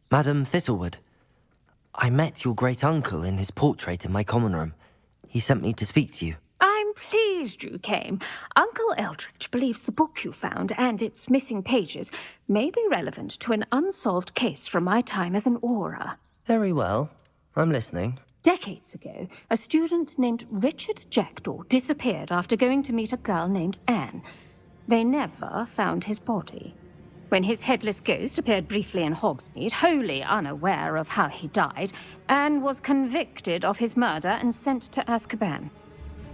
Madam Thistlewood, I met your great-uncle in his portrait in my common room. He sent me to speak to you. I'm pleased you came. Uncle Eldridge believes the book you found and its missing pages may be relevant to an unsolved case from my time as an Auror. Very well. I'm listening. Decades ago, a student named Richard Jackdaw disappeared after going to meet a girl named Anne. They never found his body. When his headless ghost appeared briefly in Hogsmeade, wholly unaware of how he died, Anne was convicted of his murder and sent to Azkaban.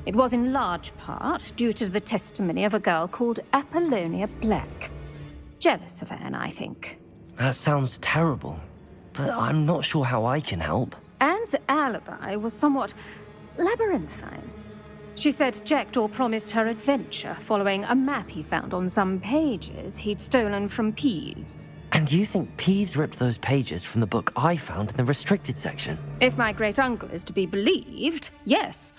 It was in large part due to the testimony of a girl called Apollonia Black. Jealous of Anne, I think. That sounds terrible, but I'm not sure how I can help. Anne's alibi was somewhat labyrinthine. She said Jackdaw promised her adventure following a map he found on some pages he'd stolen from Peeves. And you think Peeves ripped those pages from the book I found in the restricted section? If my great-uncle is to be believed, yes.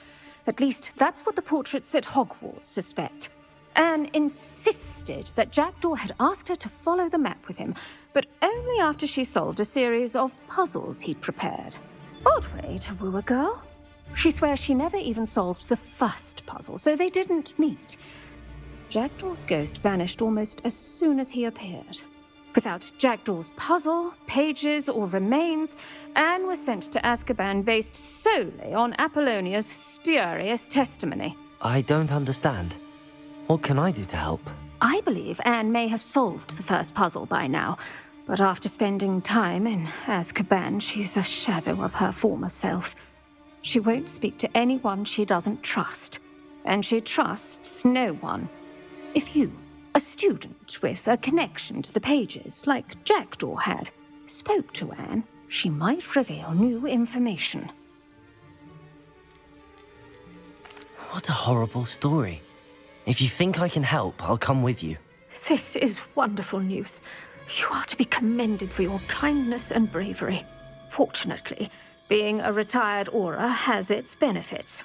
At least that's what the portraits at Hogwarts suspect. Anne insisted that Jackdaw had asked her to follow the map with him, but only after she solved a series of puzzles he'd prepared. Odd way to woo a girl. She swears she never even solved the first puzzle, so they didn't meet. Jackdaw's ghost vanished almost as soon as he appeared. Without Jackdaw's puzzle, pages, or remains, Anne was sent to Azkaban based solely on Apollonia's spurious testimony. I don't understand. What can I do to help? I believe Anne may have solved the first puzzle by now, but after spending time in Azkaban, she's a shadow of her former self. She won't speak to anyone she doesn't trust, and she trusts no one. If you, a student with a connection to the pages, like Jackdaw had, spoke to Anne, she might reveal new information. What a horrible story. If you think I can help, I'll come with you. This is wonderful news. You are to be commended for your kindness and bravery. Fortunately, being a retired Auror has its benefits.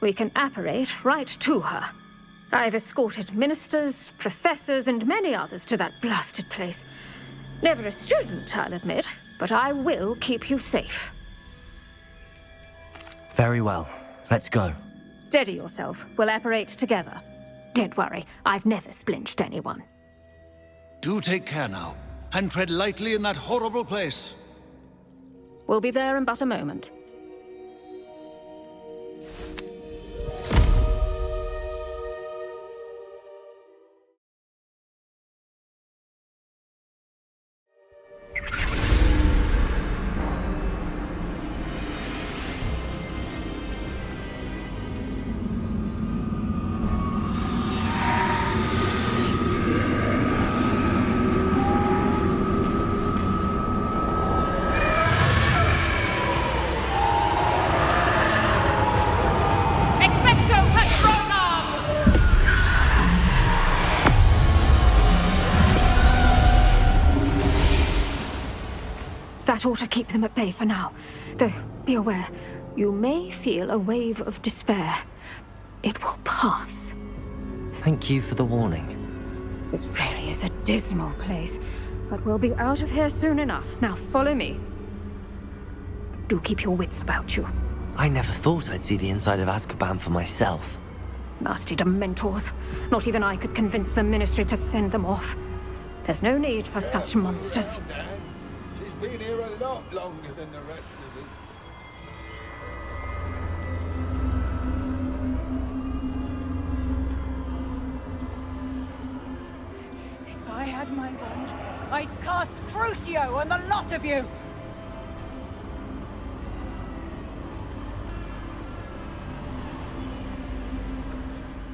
We can apparate right to her. I've escorted ministers, professors, and many others to that blasted place. Never a student, I'll admit, but I will keep you safe. Very well. Let's go. Steady yourself. We'll apparate together. Don't worry, I've never splinched anyone. Do take care now, and tread lightly in that horrible place. We'll be there in but a moment. That ought to keep them at bay for now. Though, be aware, you may feel a wave of despair. It will pass. Thank you for the warning. This really is a dismal place, but we'll be out of here soon enough. Now follow me. Do keep your wits about you. I never thought I'd see the inside of Azkaban for myself. Nasty Dementors. Not even I could convince the Ministry to send them off. There's no need for such monsters. She's been here a lot longer than the rest of them. If I had my wand, I'd cast Crucio on the lot of you!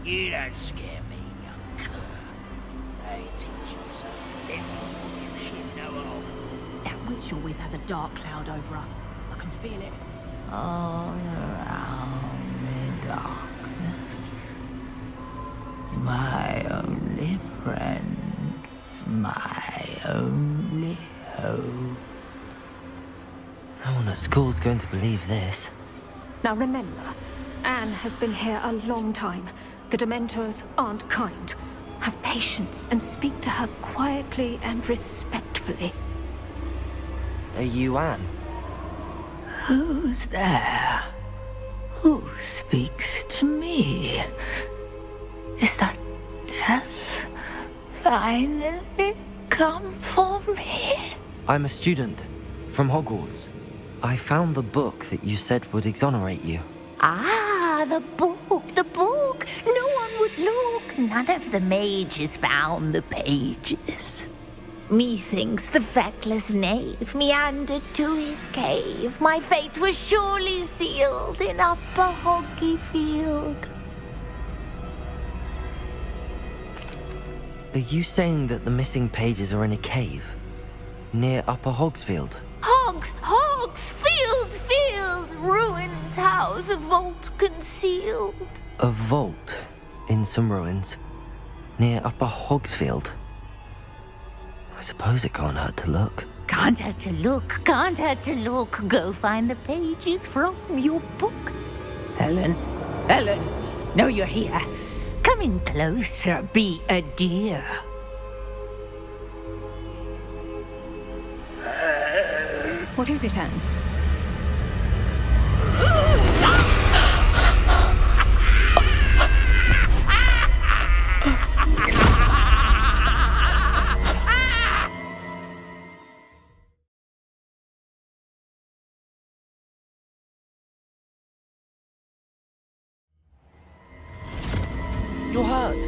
You don't scare me, young cur. I teach you something you should know of. That witch you're with has a dark cloud over her. I can feel it. All around me darkness. My only friend. My only hope. No one at school's going to believe this. Now remember, Anne has been here a long time. The Dementors aren't kind. Have patience and speak to her quietly and respectfully. Are you Anne? Who's there? Who speaks to me? Is that death finally come for me? I'm a student from Hogwarts. I found the book that you said would exonerate you. Ah, the book, the book. No one would look. None of the mages found the pages. Methinks the feckless knave meandered to his cave. My fate was surely sealed in Upper Hoggyfield. Are you saying that the missing pages are in a cave? Near Upper Hogsfield? Field, ruins house, a vault concealed. A vault in some ruins? Near Upper Hogsfield? I suppose it can't hurt to look. Can't hurt to look. Go find the pages from your book. Helen, know you're here. Come in closer, be a dear. What is it, Anne? You're hurt!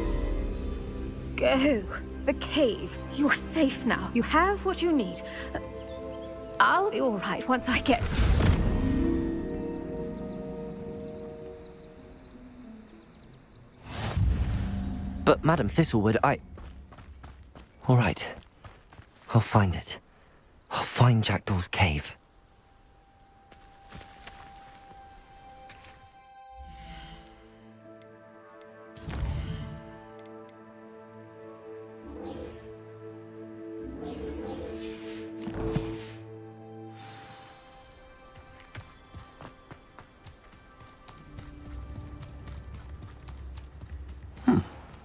Go. The cave. You're safe now. You have what you need. I'll be all right once I get... But Madam Thistlewood, All right. I'll find it. I'll find Jackdaw's cave.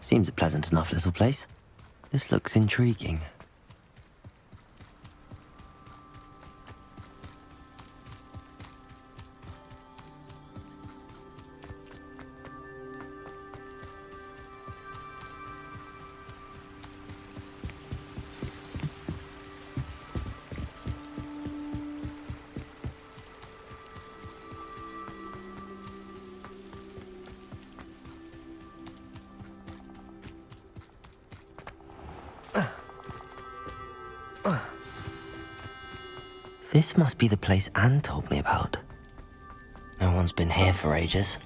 Seems a pleasant enough little place. This looks intriguing. This must be the place Anne told me about. No one's been here for ages.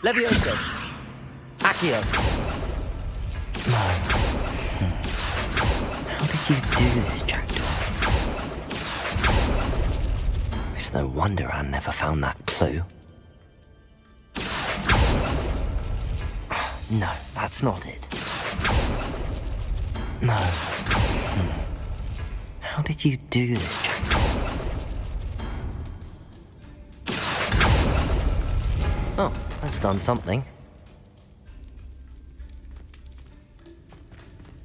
Levioso! Accio! No. How did you do this, Jackdaw? It's no wonder Anne never found that clue. No, that's not it. No. How did you do this, Jackdaw? Oh, that's done something.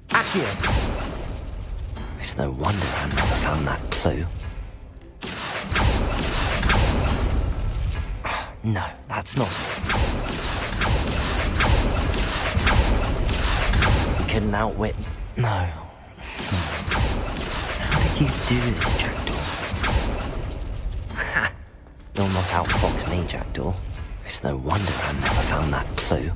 Accio! It's no wonder I never found that clue. No, that's not it. You couldn't outwit... No. How did you do this, Jackdaw? Ha! You'll not outfox me, Jackdaw. It's no wonder I never found that clue.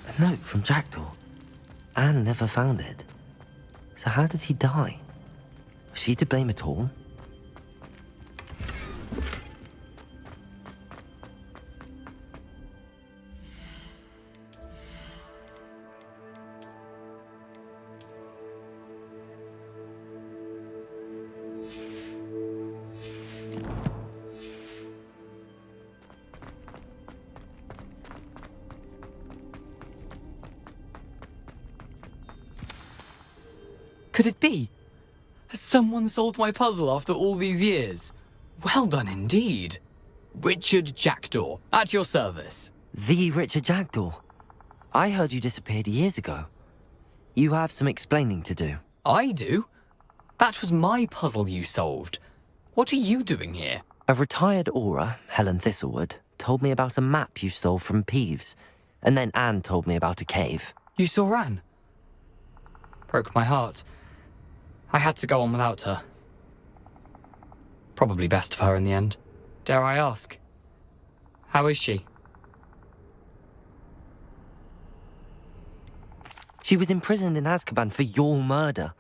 A note from Jackdaw. Anne never found it. So how did he die? Was she to blame at all? Could it be? Has someone solved my puzzle after all these years? Well done indeed. Richard Jackdaw, at your service. The Richard Jackdaw. I heard you disappeared years ago. You have some explaining to do. I do? That was my puzzle you solved. What are you doing here? A retired aura, Helen Thistlewood, told me about a map you stole from Peeves, and then Anne told me about a cave. You saw Anne? Broke my heart. I had to go on without her. Probably best for her in the end. Dare I ask? How is she? She was imprisoned in Azkaban for your murder.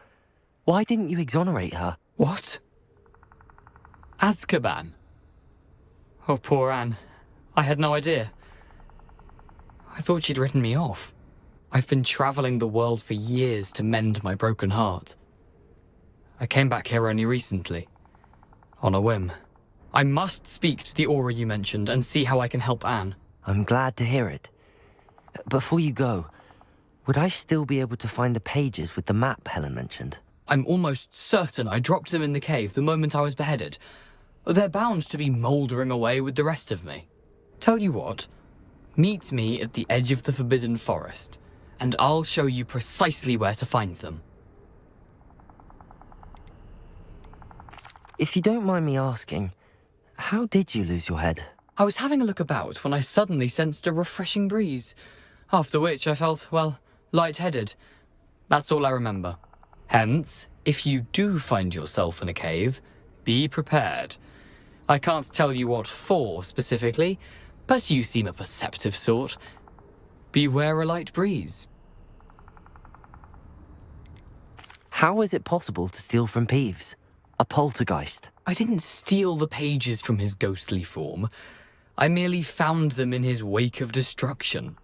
Why didn't you exonerate her? What? Azkaban? Oh, poor Anne. I had no idea. I thought she'd written me off. I've been travelling the world for years to mend my broken heart. I came back here only recently. On a whim. I must speak to the aura you mentioned and see how I can help Anne. I'm glad to hear it. Before you go, would I still be able to find the pages with the map Helen mentioned? I'm almost certain I dropped them in the cave the moment I was beheaded. They're bound to be mouldering away with the rest of me. Tell you what, meet me at the edge of the Forbidden Forest, and I'll show you precisely where to find them. If you don't mind me asking, how did you lose your head? I was having a look about when I suddenly sensed a refreshing breeze, after which I felt, well, lightheaded. That's all I remember. Hence, if you do find yourself in a cave, be prepared. I can't tell you what for specifically, but you seem a perceptive sort. Beware a light breeze. How is it possible to steal from Peeves? A poltergeist? I didn't steal the pages from his ghostly form. I merely found them in his wake of destruction.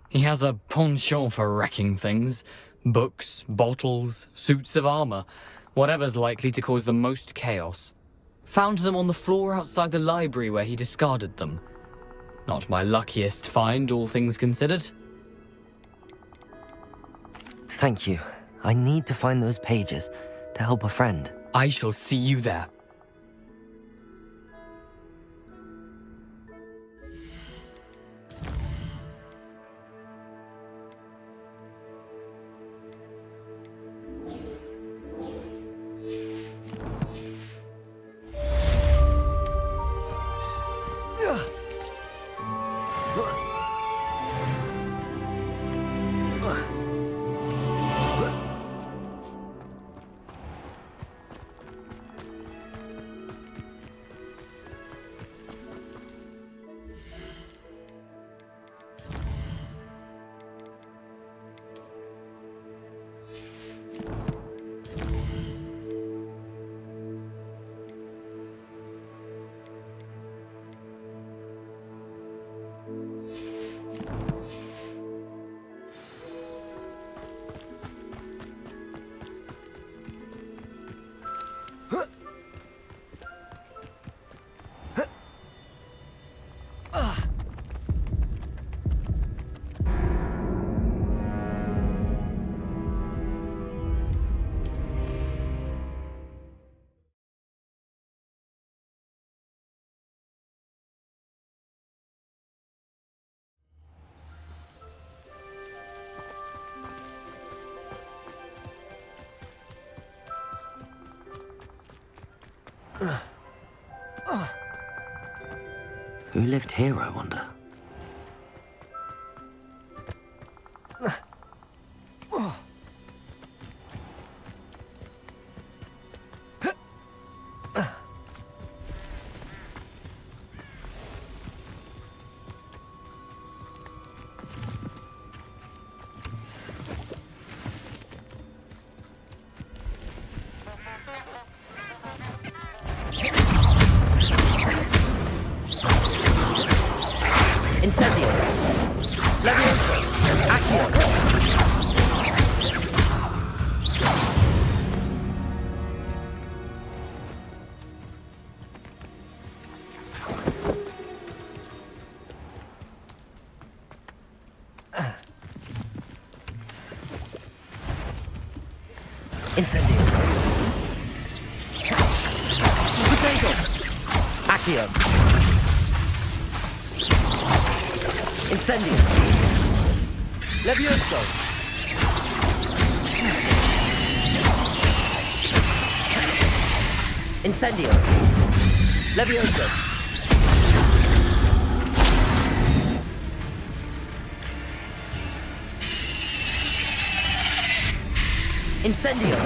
He has a penchant for wrecking things. Books, bottles, suits of armor, whatever's likely to cause the most chaos. Found them on the floor outside the library where he discarded them. Not my luckiest find, all things considered. Thank you. I need to find those pages to help a friend. I shall see you there. Who lived here, I wonder? Incendio. Levioso. Accio. Incendio. Potato. Accio. Incendio. Levioso. Incendio. Levioso. Incendio.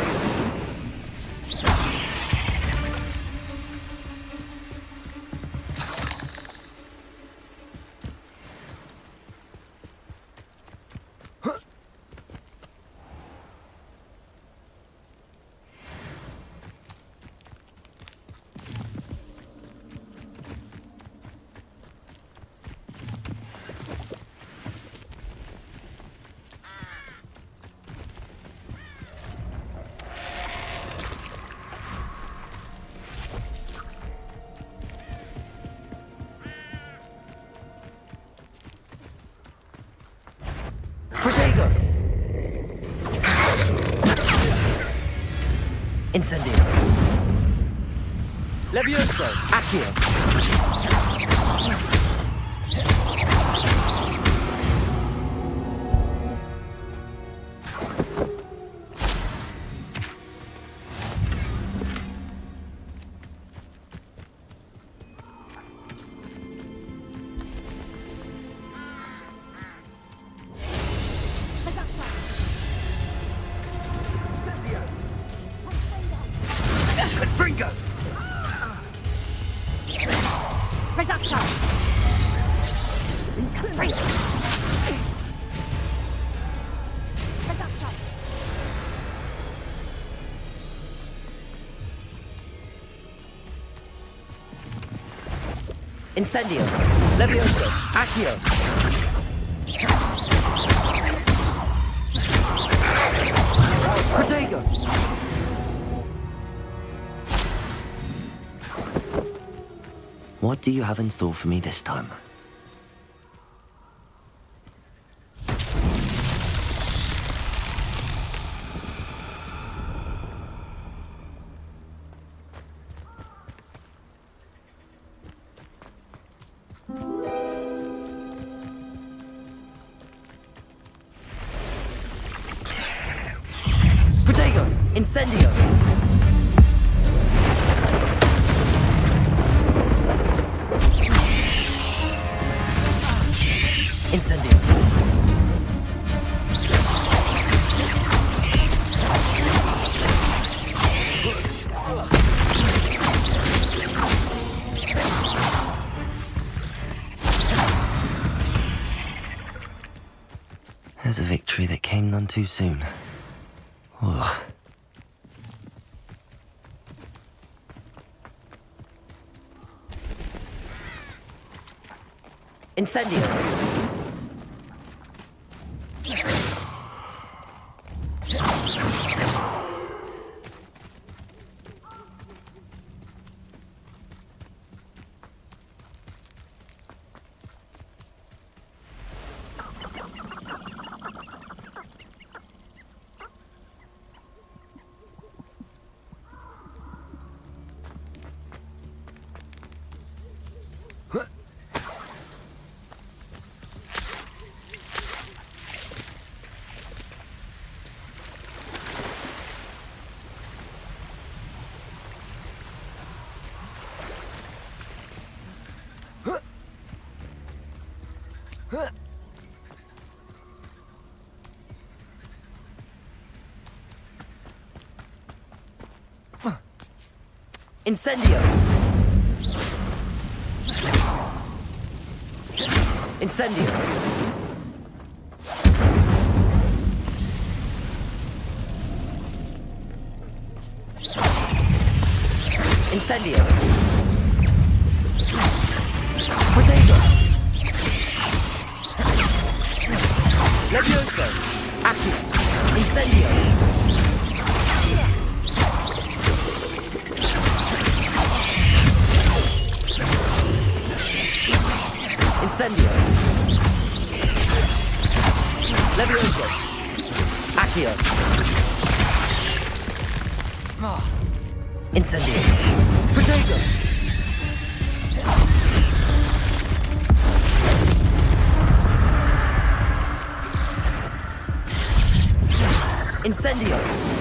Protego. Incendio. Levioso. Accio. Bringo. Incendio. Levioso. Accio. Protego. What do you have in store for me this time? Protego! Incendio! Incendio. There's a victory that came none too soon. Ugh. Incendio. Incendio! Incendio! Incendio! Protego! Levioso! Accio! Incendio! Incendio! Levioso! Accio! Incendio. Protego. Incendio.